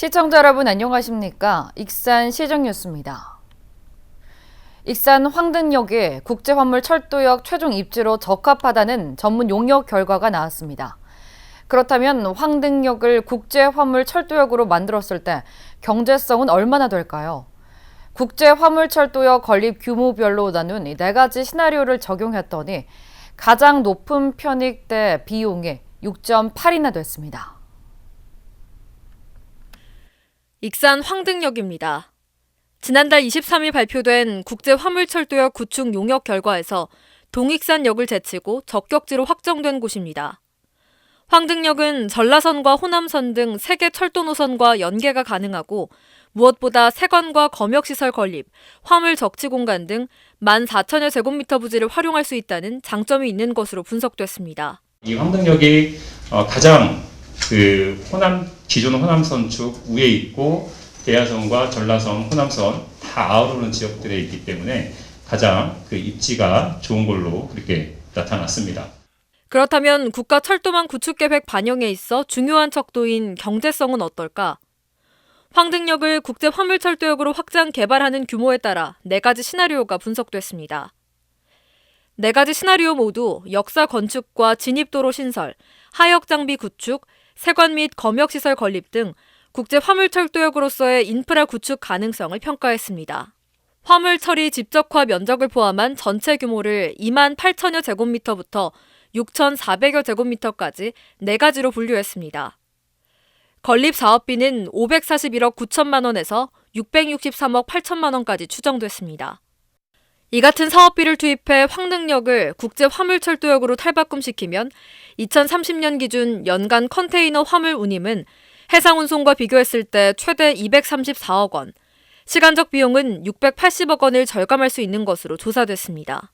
시청자 여러분 안녕하십니까? 익산 시정뉴스입니다. 익산 황등역이 국제화물철도역 최종 입지로 적합하다는 전문 용역 결과가 나왔습니다. 그렇다면 황등역을 국제화물철도역으로 만들었을 때 경제성은 얼마나 될까요? 국제화물철도역 건립 규모별로 나눈 4가지 시나리오를 적용했더니 가장 높은 편익대 비용이 6.8이나 됐습니다. 익산 황등역입니다. 지난달 23일 발표된 국제화물철도역 구축 용역 결과에서 동익산역을 제치고 적격지로 확정된 곳입니다. 황등역은 전라선과 호남선 등 3개 철도 노선과 연계가 가능하고 무엇보다 세관과 검역시설 건립, 화물 적치 공간 등 14,000여 제곱미터 부지를 활용할 수 있다는 장점이 있는 것으로 분석됐습니다. 이 황등역이 가장 기존 호남선 축 위에 있고 대야선과 전라선, 호남선 다 아우르는 지역들에 있기 때문에 가장 입지가 좋은 걸로 그렇게 나타났습니다. 그렇다면 국가 철도망 구축 계획 반영에 있어 중요한 척도인 경제성은 어떨까? 황등역을 국제 화물철도역으로 확장 개발하는 규모에 따라 4가지 시나리오가 분석됐습니다. 4가지 시나리오 모두 역사 건축과 진입도로 신설, 하역 장비 구축, 세관 및 검역시설 건립 등 국제 화물철도역으로서의 인프라 구축 가능성을 평가했습니다. 화물 처리 집적화 면적을 포함한 전체 규모를 28,000여 제곱미터부터 6,400여 제곱미터까지 4가지로 분류했습니다. 건립 사업비는 541억 9천만 원에서 663억 8천만 원까지 추정됐습니다. 이 같은 사업비를 투입해 황등역을 국제 화물철도역으로 탈바꿈시키면 2030년 기준 연간 컨테이너 화물 운임은 해상 운송과 비교했을 때 최대 234억 원, 시간적 비용은 680억 원을 절감할 수 있는 것으로 조사됐습니다.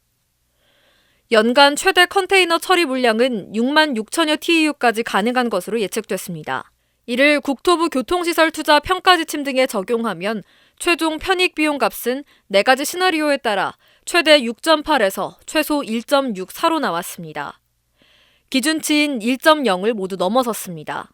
연간 최대 컨테이너 처리 물량은 6만 6천여 TEU까지 가능한 것으로 예측됐습니다. 이를 국토부 교통시설 투자 평가 지침 등에 적용하면 최종 편익 비용 값은 4가지 시나리오에 따라 최대 6.8에서 최소 1.64로 나왔습니다. 기준치인 1.0을 모두 넘어섰습니다.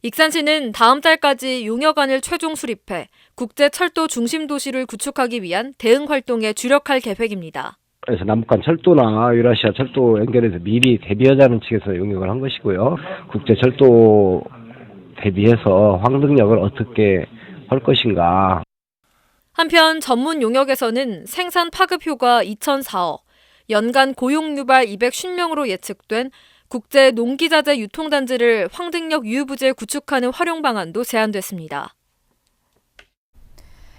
익산시는 다음 달까지 용역안을 최종 수립해 국제 철도 중심 도시를 구축하기 위한 대응 활동에 주력할 계획입니다. 그래서 남북한 철도나 유라시아 철도 연결해서 미리 대비하자는 측에서 용역을 한 것이고요. 국제 철도 대비해서 황등역을 어떻게 할 것인가. 한편 전문 용역에서는 생산 파급 효과 2,004억, 연간 고용 유발 250명으로 예측된 국제 농기자재 유통단지를 황등역 유휴부지에 구축하는 활용 방안도 제안됐습니다.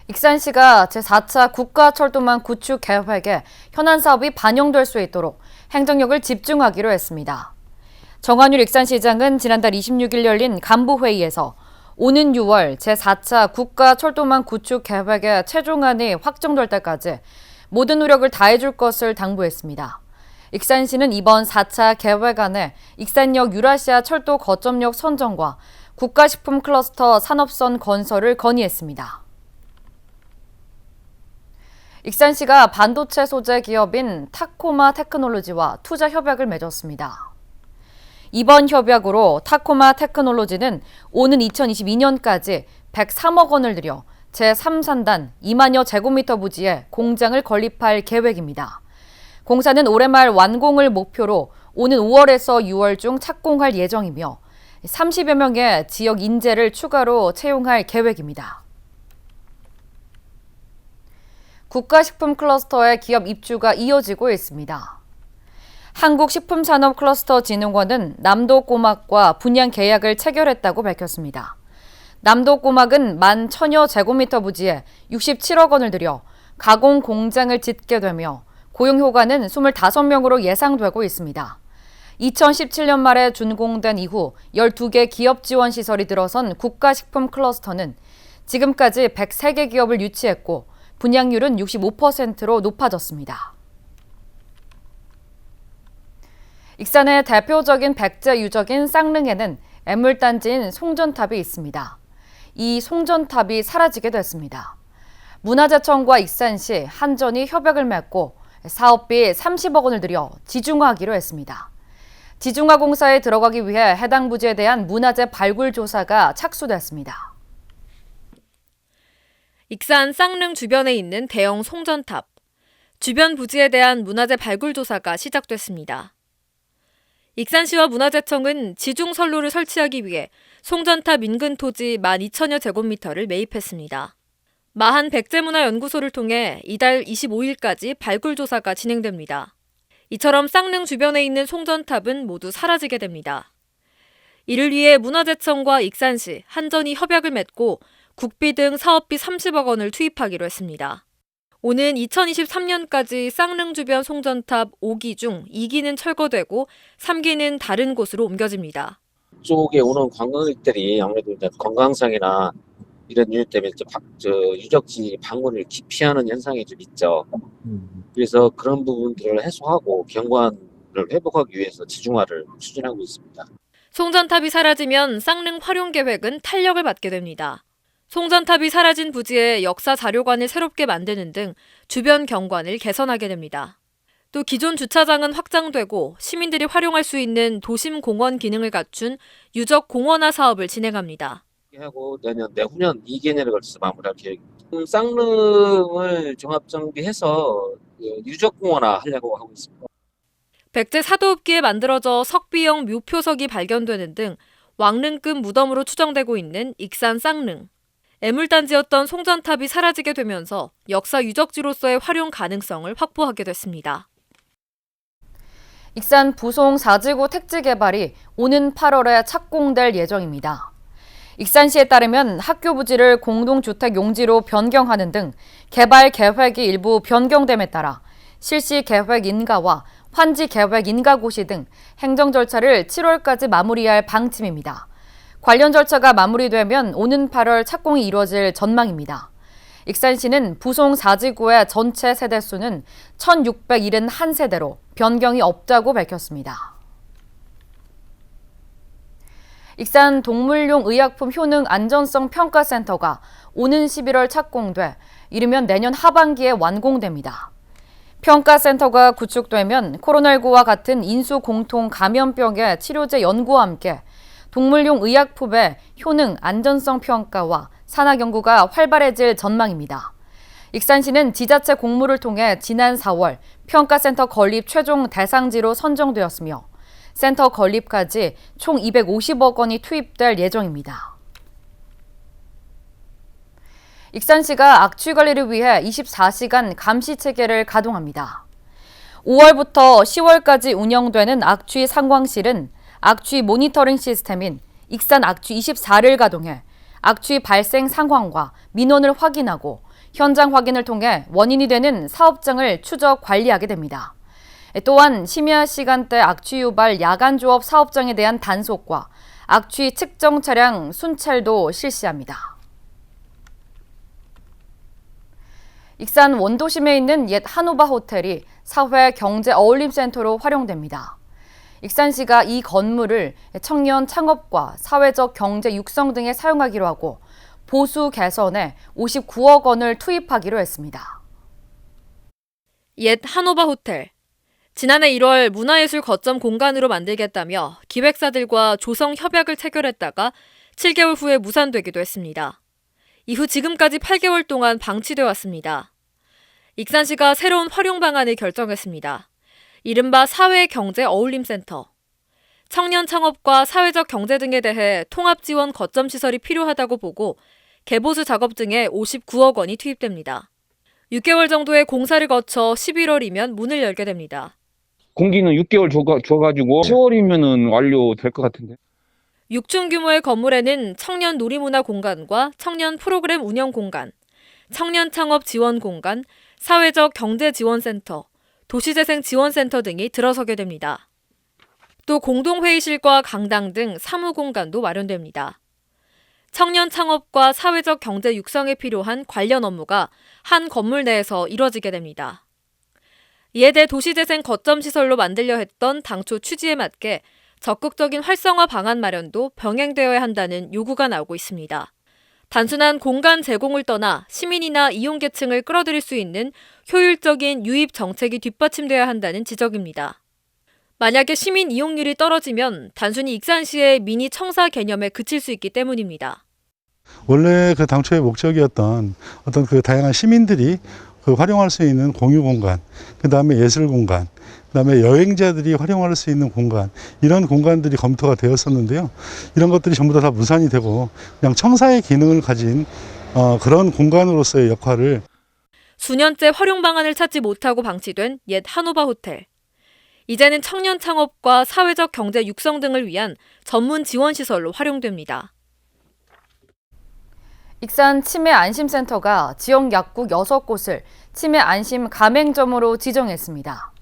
익산시가 제4차 국가철도망 구축 계획에 현안 사업이 반영될 수 있도록 행정력을 집중하기로 했습니다. 정한율 익산시장은 지난달 26일 열린 간부회의에서 오는 6월 제4차 국가철도망 구축 계획의 최종안이 확정될 때까지 모든 노력을 다해줄 것을 당부했습니다. 익산시는 이번 4차 계획안에 익산역 유라시아 철도 거점역 선정과 국가식품 클러스터 산업선 건설을 건의했습니다. 익산시가 반도체 소재 기업인 타코마 테크놀로지와 투자 협약을 맺었습니다. 이번 협약으로 타코마 테크놀로지는 오는 2022년까지 103억 원을 들여 제3산단 2만여 제곱미터 부지에 공장을 건립할 계획입니다. 공사는 올해 말 완공을 목표로 오는 5월에서 6월 중 착공할 예정이며 30여 명의 지역 인재를 추가로 채용할 계획입니다. 국가식품 클러스터의 기업 입주가 이어지고 있습니다. 한국식품산업클러스터진흥원은 남도꼬막과 분양 계약을 체결했다고 밝혔습니다. 남도꼬막은 11,000여 제곱미터 부지에 67억 원을 들여 가공 공장을 짓게 되며 고용 효과는 25명으로 예상되고 있습니다. 2017년 말에 준공된 이후 12개 기업 지원 시설이 들어선 국가식품 클러스터는 지금까지 103개 기업을 유치했고 분양률은 65%로 높아졌습니다. 익산의 대표적인 백제 유적인 쌍릉에는 애물단지인 송전탑이 있습니다. 이 송전탑이 사라지게 됐습니다. 문화재청과 익산시, 한전이 협약을 맺고 사업비 30억 원을 들여 지중화하기로 했습니다. 지중화공사에 들어가기 위해 해당 부지에 대한 문화재 발굴 조사가 착수됐습니다. 익산 쌍릉 주변에 있는 대형 송전탑. 주변 부지에 대한 문화재 발굴 조사가 시작됐습니다. 익산시와 문화재청은 지중선로를 설치하기 위해 송전탑 인근 토지 12,000여 제곱미터를 매입했습니다. 마한 백제문화연구소를 통해 이달 25일까지 발굴 조사가 진행됩니다. 이처럼 쌍릉 주변에 있는 송전탑은 모두 사라지게 됩니다. 이를 위해 문화재청과 익산시, 한전이 협약을 맺고 국비 등 사업비 30억 원을 투입하기로 했습니다. 오는 2023년까지 쌍릉 주변 송전탑 5기 중 2기는 철거되고 3기는 다른 곳으로 옮겨집니다. 쪽에 오는 관광객들이 아무래도 이제 건강상이나 이런 이유 때문에 유적지 방문을 기피하는 현상이 좀 있죠. 그래서 그런 부분들을 해소하고 경관을 회복하기 위해서 지중화를 추진하고 있습니다. 송전탑이 사라지면 쌍릉 활용 계획은 탄력을 받게 됩니다. 송전탑이 사라진 부지에 역사 자료관을 새롭게 만드는 등 주변 경관을 개선하게 됩니다. 또 기존 주차장은 확장되고 시민들이 활용할 수 있는 도심 공원 기능을 갖춘 유적 공원화 사업을 진행합니다. 하고 내후년 2개년에 걸쳐서 마무리할 계획입니다. 쌍릉을 종합정비해서 유적공원화 하려고 하고 있습니다. 백제 사도읍기에 만들어져 석비형 묘표석이 발견되는 등 왕릉급 무덤으로 추정되고 있는 익산 쌍릉. 애물단지였던 송전탑이 사라지게 되면서 역사 유적지로서의 활용 가능성을 확보하게 됐습니다. 익산 부송 4지구 택지 개발이 오는 8월에 착공될 예정입니다. 익산시에 따르면 학교 부지를 공동주택 용지로 변경하는 등 개발 계획이 일부 변경됨에 따라 실시 계획 인가와 환지 계획 인가 고시 등 행정 절차를 7월까지 마무리할 방침입니다. 관련 절차가 마무리되면 오는 8월 착공이 이루어질 전망입니다. 익산시는 부송 4지구의 전체 세대수는 1,671세대로 변경이 없다고 밝혔습니다. 익산 동물용 의약품 효능 안전성 평가센터가 오는 11월 착공돼 이르면 내년 하반기에 완공됩니다. 평가센터가 구축되면 코로나19와 같은 인수 공통 감염병의 치료제 연구와 함께 동물용 의약품의 효능 안전성 평가와 산학 연구가 활발해질 전망입니다. 익산시는 지자체 공모를 통해 지난 4월 평가센터 건립 최종 대상지로 선정되었으며 센터 건립까지 총 250억 원이 투입될 예정입니다. 익산시가 악취 관리를 위해 24시간 감시 체계를 가동합니다. 5월부터 10월까지 운영되는 악취 상황실은 악취 모니터링 시스템인 익산 악취 24를 가동해 악취 발생 상황과 민원을 확인하고 현장 확인을 통해 원인이 되는 사업장을 추적 관리하게 됩니다. 또한 심야 시간대 악취 유발 야간 조업 사업장에 대한 단속과 악취 측정 차량 순찰도 실시합니다. 익산 원도심에 있는 옛 한오바 호텔이 사회 경제 어울림센터로 활용됩니다. 익산시가 이 건물을 청년 창업과 사회적 경제 육성 등에 사용하기로 하고 보수 개선에 59억 원을 투입하기로 했습니다. 옛 한오바 호텔. 지난해 1월 문화예술 거점 공간으로 만들겠다며 기획사들과 조성 협약을 체결했다가 7개월 후에 무산되기도 했습니다. 이후 지금까지 8개월 동안 방치돼 왔습니다. 익산시가 새로운 활용 방안을 결정했습니다. 이른바 사회경제어울림센터. 청년 창업과 사회적 경제 등에 대해 통합지원 거점 시설이 필요하다고 보고 개보수 작업 등에 59억 원이 투입됩니다. 6개월 정도의 공사를 거쳐 11월이면 문을 열게 됩니다. 공기는 6개월 줘가지고 10월이면은 완료될 것 같은데. 6층 규모의 건물에는 청년 놀이문화 공간과 청년 프로그램 운영 공간, 청년 창업 지원 공간, 사회적 경제 지원센터, 도시재생 지원센터 등이 들어서게 됩니다. 또 공동회의실과 강당 등 사무공간도 마련됩니다. 청년 창업과 사회적 경제 육성에 필요한 관련 업무가 한 건물 내에서 이뤄지게 됩니다. 이에 대해 도시재생 거점 시설로 만들려 했던 당초 취지에 맞게 적극적인 활성화 방안 마련도 병행되어야 한다는 요구가 나오고 있습니다. 단순한 공간 제공을 떠나 시민이나 이용계층을 끌어들일 수 있는 효율적인 유입 정책이 뒷받침돼야 한다는 지적입니다. 만약에 시민 이용률이 떨어지면 단순히 익산시의 미니 청사 개념에 그칠 수 있기 때문입니다. 원래 그 당초의 목적이었던 어떤 그 다양한 시민들이 그 활용할 수 있는 공유 공간, 그 다음에 예술 공간, 그 다음에 여행자들이 활용할 수 있는 공간, 이런 공간들이 검토가 되었었는데요. 이런 것들이 전부 다 무산이 되고 그냥 청사의 기능을 가진 그런 공간으로서의 역할을 수년째 활용 방안을 찾지 못하고 방치된 옛 한오바 호텔. 이제는 청년 창업과 사회적 경제 육성 등을 위한 전문 지원 시설로 활용됩니다. 익산 치매 안심센터가 지역 약국 6곳을 치매 안심 가맹점으로 지정했습니다.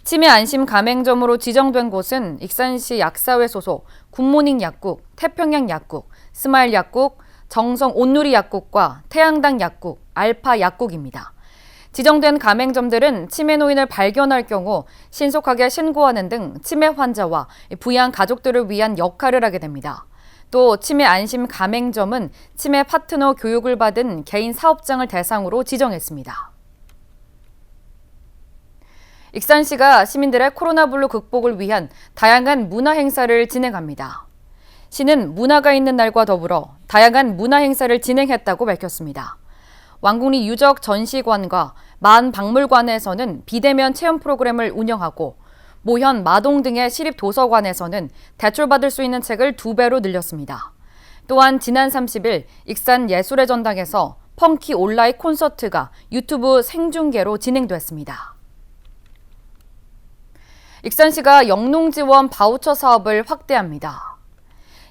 치매 안심 가맹점으로 지정된 곳은 익산시 약사회 소속 굿모닝 약국, 태평양 약국, 스마일 약국, 정성 온누리 약국과 태양당 약국, 알파 약국입니다. 지정된 가맹점들은 치매 노인을 발견할 경우 신속하게 신고하는 등 치매 환자와 부양 가족들을 위한 역할을 하게 됩니다. 또 치매 안심 가맹점은 치매 파트너 교육을 받은 개인 사업장을 대상으로 지정했습니다. 익산시가 시민들의 코로나19 극복을 위한 다양한 문화 행사를 진행합니다. 시는 문화가 있는 날과 더불어 다양한 문화 행사를 진행했다고 밝혔습니다. 왕궁리 유적 전시관과 만박물관에서는 비대면 체험 프로그램을 운영하고 모현, 마동 등의 시립도서관에서는 대출받을 수 있는 책을 2배로 늘렸습니다. 또한 지난 30일 익산 예술의 전당에서 펑키 온라인 콘서트가 유튜브 생중계로 진행됐습니다. 익산시가 영농지원 바우처 사업을 확대합니다.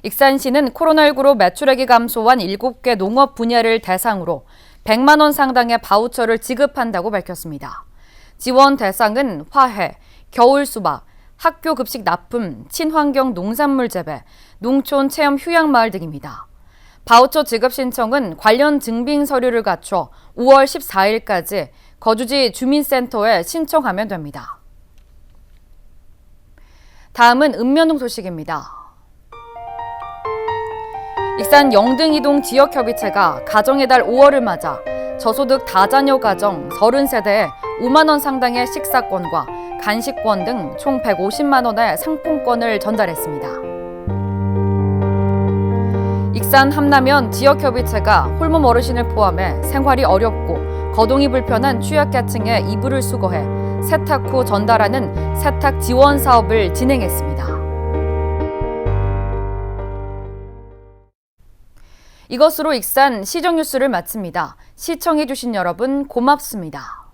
익산시는 코로나19로 매출액이 감소한 7개 농업 분야를 대상으로 100만 원 상당의 바우처를 지급한다고 밝혔습니다. 지원 대상은 화훼, 겨울 수박, 학교 급식 납품, 친환경 농산물 재배, 농촌 체험 휴양마을 등입니다. 바우처 지급 신청은 관련 증빙 서류를 갖춰 5월 14일까지 거주지 주민센터에 신청하면 됩니다. 다음은 읍면동 소식입니다. 익산 영등이동 지역협의체가 가정의 달 5월을 맞아 저소득 다자녀 가정 30세대에 5만 원 상당의 식사권과 간식권 등 총 150만 원의 상품권을 전달했습니다. 익산 함라면 지역협의체가 홀몸 어르신을 포함해 생활이 어렵고 거동이 불편한 취약계층의 이불을 수거해 세탁 후 전달하는 세탁 지원 사업을 진행했습니다. 이것으로 익산 시정뉴스를 마칩니다. 시청해주신 여러분 고맙습니다.